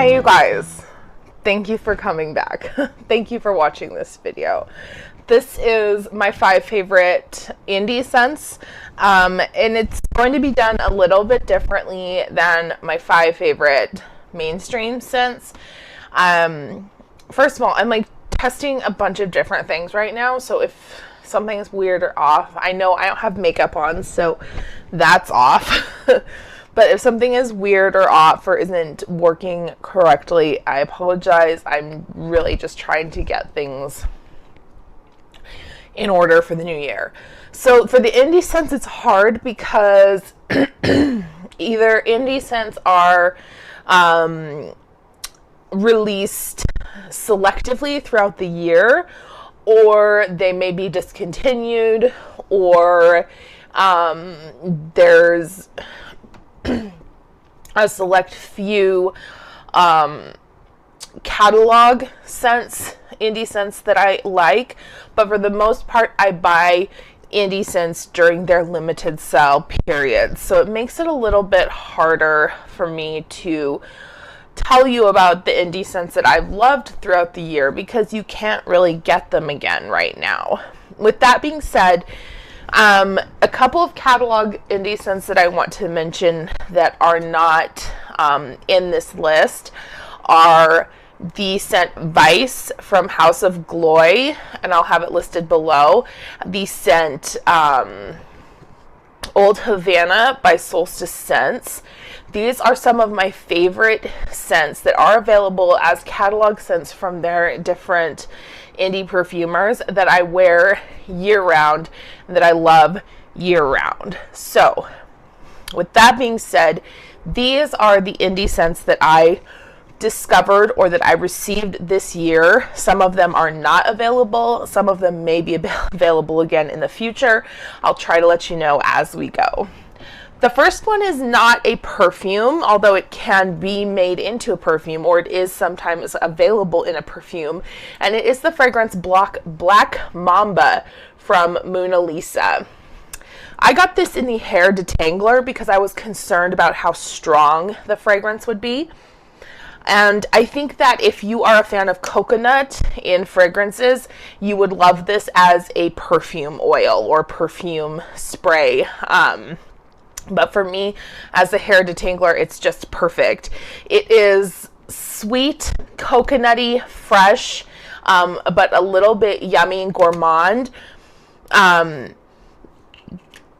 Hey you guys, thank you for coming back. Thank you for watching this video. This is my 5 favorite indie scents, and it's going to be done a little bit differently than my 5 favorite mainstream scents. First of all, I'm like testing a bunch of different things right now, so if something is weird or off, I know I don't have makeup on, so that's off. But if something is weird or off or isn't working correctly, I apologize. I'm really just trying to get things in order for the new year. So for the indie scents, it's hard because either indie scents are released selectively throughout the year, or they may be discontinued, or there's a select few catalog scents, indie scents that I like, but for the most part I buy indie scents during their limited sale period, so it makes it a little bit harder for me to tell you about the indie scents that I've loved throughout the year because you can't really get them again right now. With that being said, a couple of catalog indie scents that I want to mention that are not in this list are the scent Vice from House of Gloi, and I'll have it listed below. The scent Old Havana by Solstice Scents. These are some of my favorite scents that are available as catalog scents from their different indie perfumers that I wear year-round and that I love year-round. So, with that being said, these are the indie scents that I discovered or that I received this year. Some of them are not available. Some of them may be available again in the future. I'll try to let you know as we go. The first one is not a perfume, although it can be made into a perfume, or it is sometimes available in a perfume, and it is the fragrance Black Mamba from Moonalisa. I got this in the hair detangler because I was concerned about how strong the fragrance would be. And I think that if you are a fan of coconut in fragrances, you would love this as a perfume oil or perfume spray. But for me, as a hair detangler, it's just perfect. It is sweet, coconutty, fresh, but a little bit yummy and gourmand.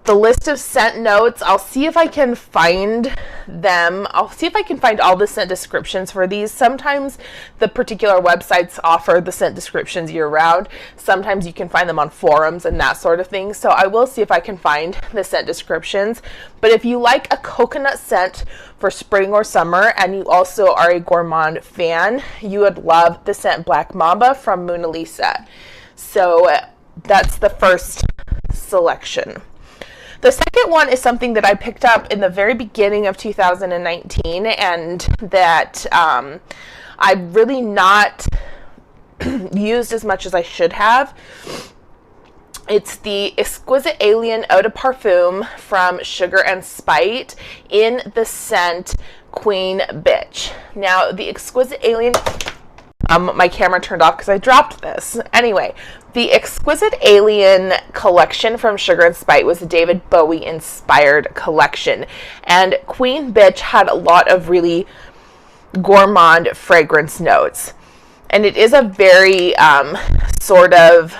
The list of scent notes, I'll see if I can find them. I'll see if I can find all the scent descriptions for these. Sometimes the particular websites offer the scent descriptions year-round. Sometimes you can find them on forums and that sort of thing. So I will see if I can find the scent descriptions. But if you like a coconut scent for spring or summer, and you also are a gourmand fan, you would love the scent Black Mamba from Moonalisa. So that's the first selection. The second one is something that I picked up in the very beginning of 2019 and that I've really not used as much as I should have. It's the Exquisite Alien Eau de Parfum from Sugar&Spite in the scent Queen Bitch. Now, the Exquisite Alien... my camera turned off because I dropped this. Anyway, the Exquisite Alien collection from Sugar&Spite was a David Bowie inspired collection. And Queen Bitch had a lot of really gourmand fragrance notes. And it is a very sort of...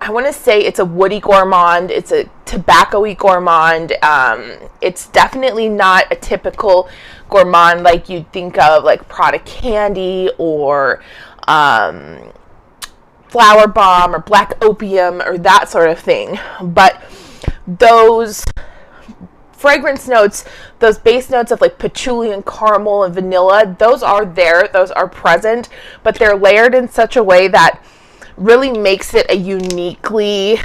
I want to say it's a woody gourmand, it's a tobacco-y gourmand. It's definitely not a typical gourmand like you'd think of, like Prada Candy or Flower Bomb or Black Opium or that sort of thing. But those fragrance notes, those base notes of like patchouli and caramel and vanilla, those are there, those are present, but they're layered in such a way that really makes it a uniquely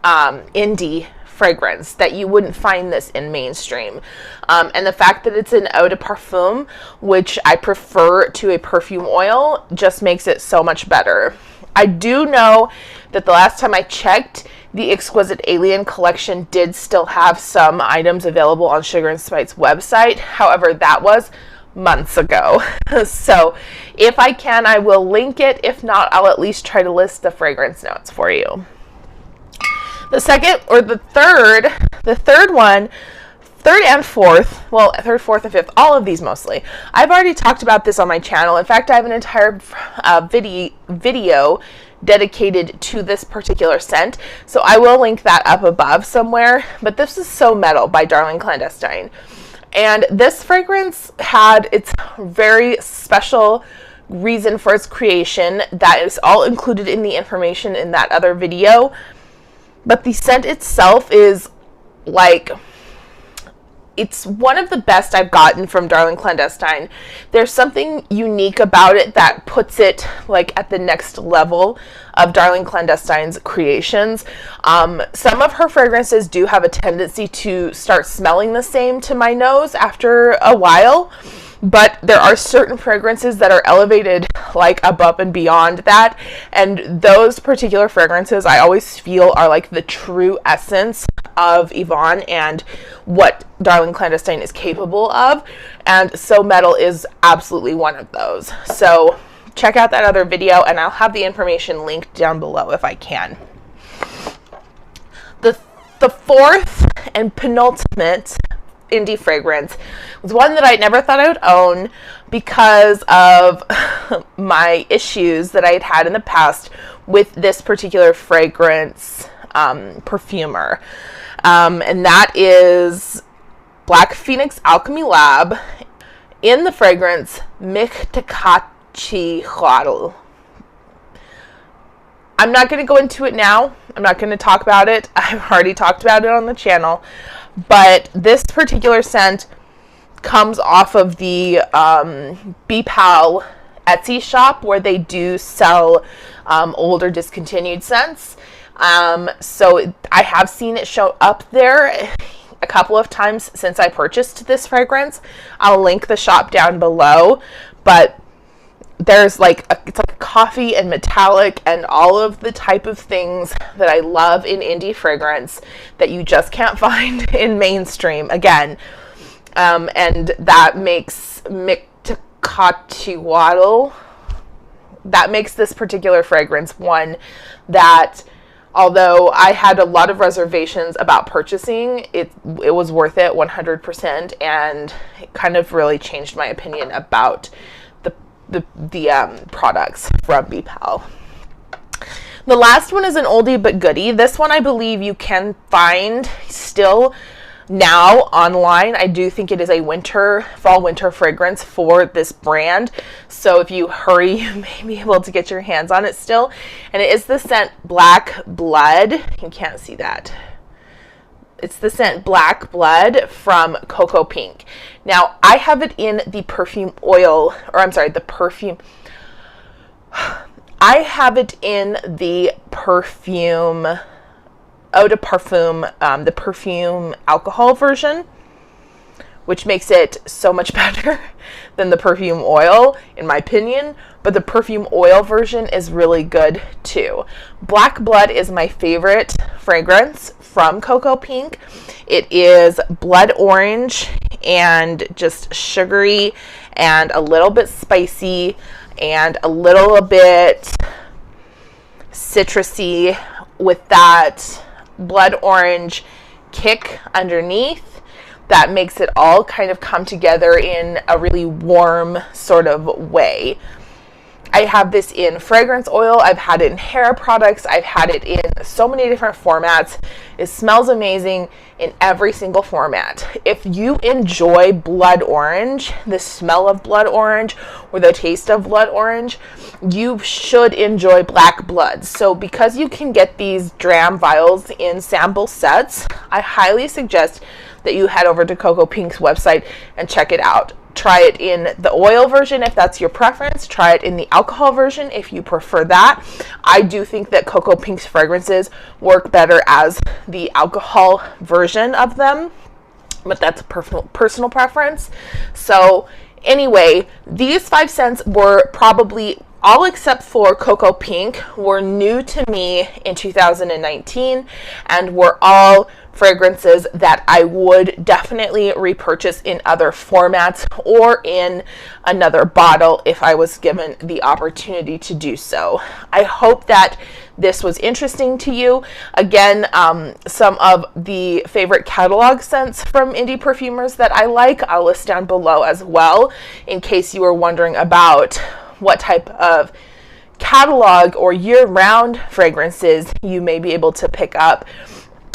indie fragrance that you wouldn't find this in mainstream. And the fact that it's an eau de parfum, which I prefer to a perfume oil, just makes it so much better. I do know that the last time I checked, the Exquisite Alien collection did still have some items available on Sugar&Spite's website. However, that was months ago. So if I can, I will link it. If not, I'll at least try to list the fragrance notes for you. The second, or the third one, third and fourth, well, third, fourth, and fifth, all of these mostly. I've already talked about this on my channel. In fact, I have an entire video dedicated to this particular scent, so I will link that up above somewhere. But this is So Metal by Darling Clandestine. And this fragrance had its very special reason for its creation that is all included in the information in that other video. But the scent itself is like, it's one of the best I've gotten from Darling Clandestine. There's something unique about it that puts it like at the next level of Darling Clandestine's creations. Some of her fragrances do have a tendency to start smelling the same to my nose after a while, but there are certain fragrances that are elevated like above and beyond that, and those particular fragrances I always feel are like the true essence of Yvonne and what Darling Clandestine is capable of, and So Metal is absolutely one of those. So check out that other video, and I'll have the information linked down below if I can. The fourth and penultimate indie fragrance was one that I never thought I would own because of my issues that I had had in the past with this particular fragrance perfumer. And that is Black Phoenix Alchemy Lab in the fragrance Quetzalcoatl. I'm not going to go into it now. I'm not going to talk about it. I've already talked about it on the channel. But this particular scent comes off of the BPAL Etsy shop, where they do sell older discontinued scents. So I have seen it show up there a couple of times since I purchased this fragrance. I'll link the shop down below, but there's like it's like coffee and metallic and all of the type of things that I love in indie fragrance that you just can't find in mainstream again. And that makes Quetzalcoatl, that makes this particular fragrance one that, although I had a lot of reservations about purchasing, it was worth it 100%, and it kind of really changed my opinion about the products from BPAL. The last one is an oldie but goodie. This one I believe you can find still now online. I do think it is a fall winter fragrance for this brand, so if you hurry you may be able to get your hands on it still. And it is the scent Black Blood. You can't see that. It's the scent Black Blood from Cocoa Pink. Now, I have it in the perfume oil, or I'm sorry, the perfume. I have it in the perfume, eau de parfum, the perfume alcohol version, which makes it so much better than the perfume oil, in my opinion. But the perfume oil version is really good too. Black Blood is my favorite fragrance from Cocoa Pink. It is blood orange and just sugary and a little bit spicy and a little bit citrusy with that blood orange kick underneath that makes it all kind of come together in a really warm sort of way. I have this in fragrance oil. I've had it in hair products. I've had it in so many different formats. It smells amazing in every single format. If you enjoy blood orange, the smell of blood orange or the taste of blood orange, you should enjoy Black Blood. So because you can get these dram vials in sample sets, I highly suggest that you head over to Cocoa Pink's website and check it out. Try it in the oil version if that's your preference. Try it in the alcohol version if you prefer that. I do think that Cocoa Pink's fragrances work better as the alcohol version of them, but that's a personal preference. So anyway, these 5 scents were probably all except for Cocoa Pink were new to me in 2019 and were all fragrances that I would definitely repurchase in other formats or in another bottle if I was given the opportunity to do so. I hope that this was interesting to you. Again, some of the favorite catalog scents from indie perfumers that I like, I'll list down below as well, in case you were wondering about what type of catalog or year-round fragrances you may be able to pick up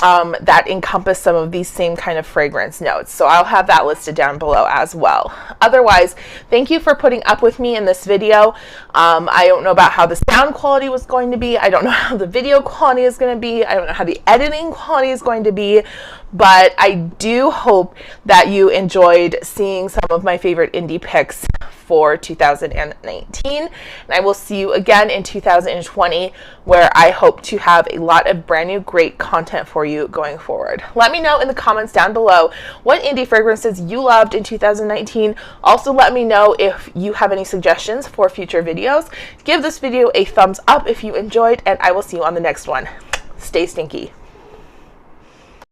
that encompass some of these same kind of fragrance notes. So I'll have that listed down below as well. Otherwise, thank you for putting up with me in this video. I don't know about how the sound quality was going to be. I don't know how the video quality is going to be. I don't know how the editing quality is going to be. But I do hope that you enjoyed seeing some of my favorite indie picks for 2019. And I will see you again in 2020, where I hope to have a lot of brand new great content for you going forward. Let me know in the comments down below what indie fragrances you loved in 2019. Also, let me know if you have any suggestions for future videos. Give this video a thumbs up if you enjoyed, and I will see you on the next one. Stay stinky.